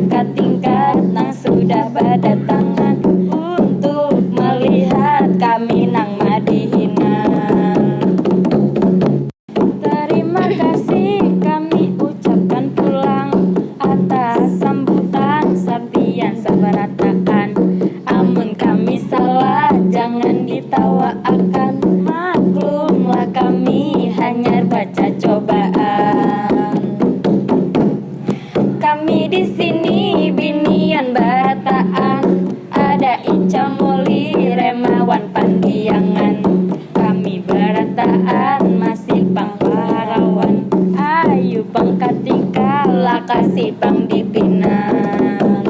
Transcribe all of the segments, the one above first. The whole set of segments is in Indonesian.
kakak tingkat nang sudah berdatangan untuk melihat kami nang madihinan. Terima kasih kami ucapkan pulang atas sambutan sapian sabaratakan. Amun kami salah jangan ditawaakan, maklumlah kami hanya baca cobaan. Kami di sini binian barataan, ada Ica Moli, Remawan Pandiangan. Kami barataan masih bang pahlawan, ayu bang katika lakasi bang dipinan.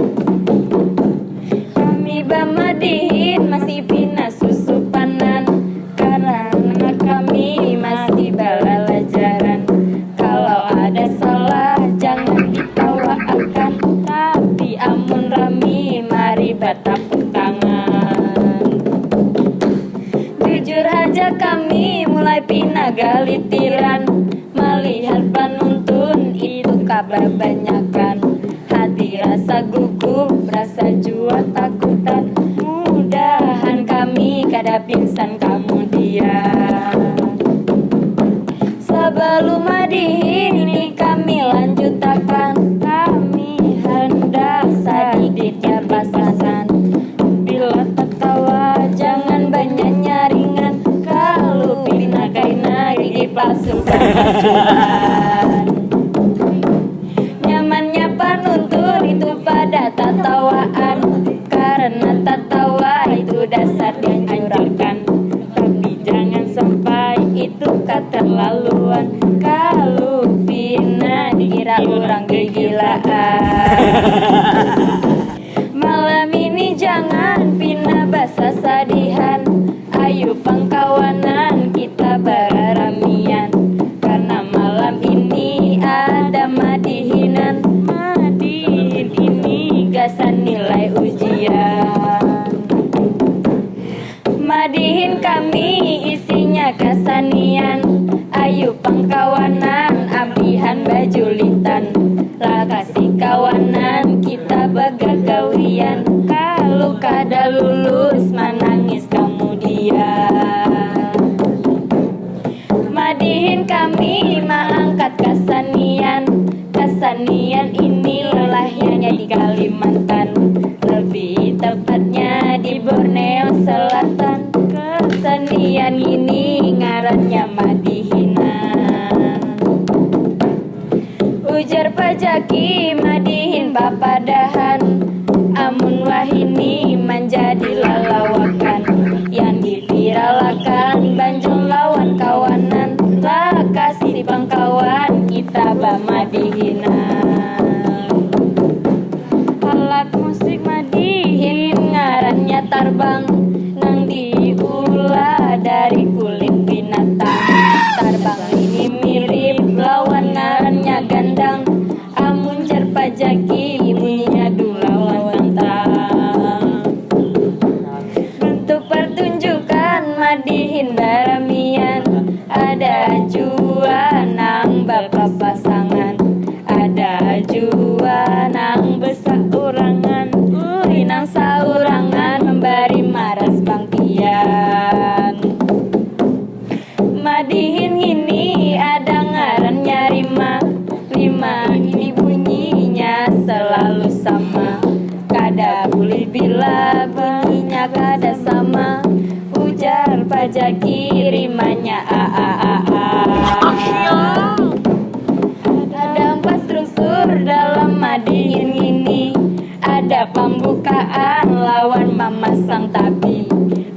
Kami bamadihin masih pina susupanan, karena kami masih balalajaran. Kalau ada salah jangan ditawaakan, tapi amun rami mari bertepuk tangan. Jujur aja kami mulai pina galitiran, melihat penuntun itu kabar banyakan. Hati rasa gugup, rasa jua takutan, mudahan kami kada pingsan kemudian. Sebelum madihin ini kami lanjutakan, kami hendak sedikit pasangan. Bila tertawa jangan banyak nyaringan, kalau pina kaina gigi plasuk berkacuan. Nyamannya penuntun itu pada tatawaan, karena tatawa itu dasar dianjurkan. Tapi jangan sampai itu keterlaluan, kalau pina dikira orang kegilaan. Malam ini jangan pina basa sadihan, ayo pangkawanan kita beraramian. Karena malam ini ada madihinan, madihin ini gasan nilai ujian. Madihin kami isinya kesenian, ayo pangkawanan ambihan bajulitan. Lah kasih kawanan kita begagawian, kalau kada lulus menangis kemudian. Madihin kami mengangkat kesenian, kesenian ini lahirnya di Kalimantan, lebih tepatnya di Borneo Selatan. Kesenian ini ngarannya madihinan. Ujar pajaki madihin papadahan, amun wahini menjadi lalawakan. Yang diviralakan banjung lawan kawanan, lah kasih pangkawan kita bamadihinan. Alat musik madihin ngarannya tarbang, nang diulah dari kulit binatang. Tarbang ini mirip lawan ngarannya gandang, amun jar pajaki bunyinya dulawan tantang. Bentuk pertunjukan madihin baramian, ada jua nang bapak pasangan, ada jua nang besaurangan, nang saurangan memberi maras bangkian. Madihin ini ada ngarannya rima, rima ini bunyinya selalu sama, kada boleh bila bunyinya kada sama. Ujar pajaki rimanya a a a a. Ada 4 struktur dalam madihin ini, ada pembukaan lawan memasang tabi,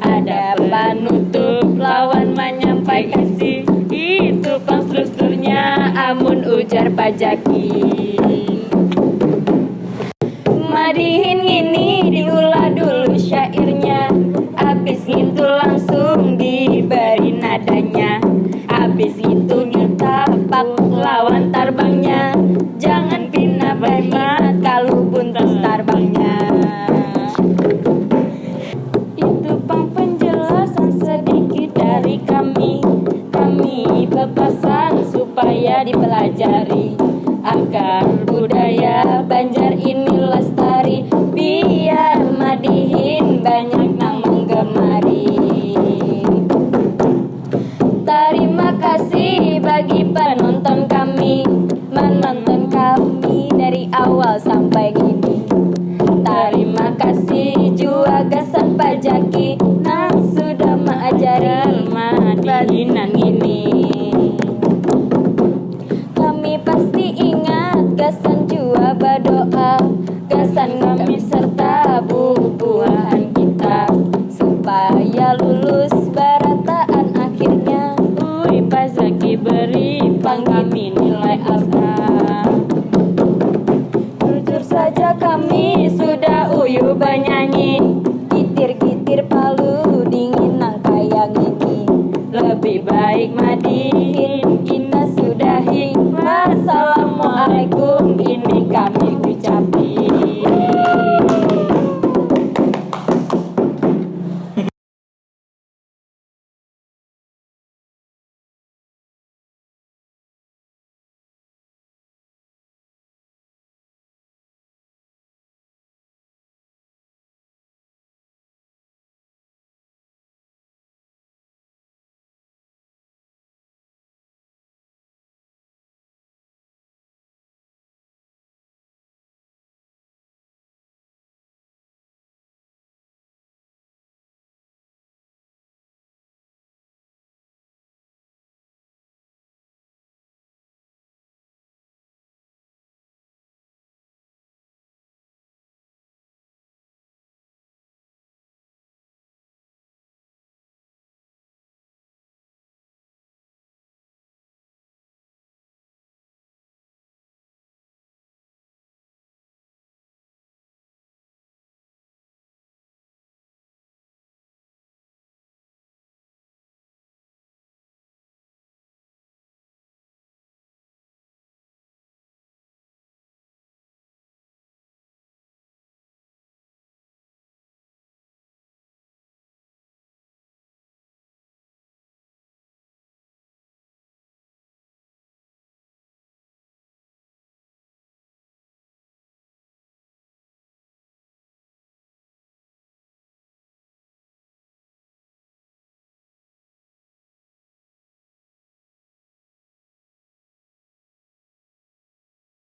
ada penutup lawan menyampaikan kasih. Itu strukturnya amun ujar pajaki. Madihin ini diulah dulu syairnya, habis itu langsung diberi nadanya, habis itu ditapak lawan tarbangnya. Jangan pina berhemat kalau buntas tarbangnya. Itu pang penjelasan sedikit dari kami bepesan supaya dipelajari, agar budaya Banjar ini yuk bernyanyi. Gitir-gitir palu dingin nangka yang ini. Lebih baik mati, Kita sudahi. Wassalamualaikum, ini kami ucapin.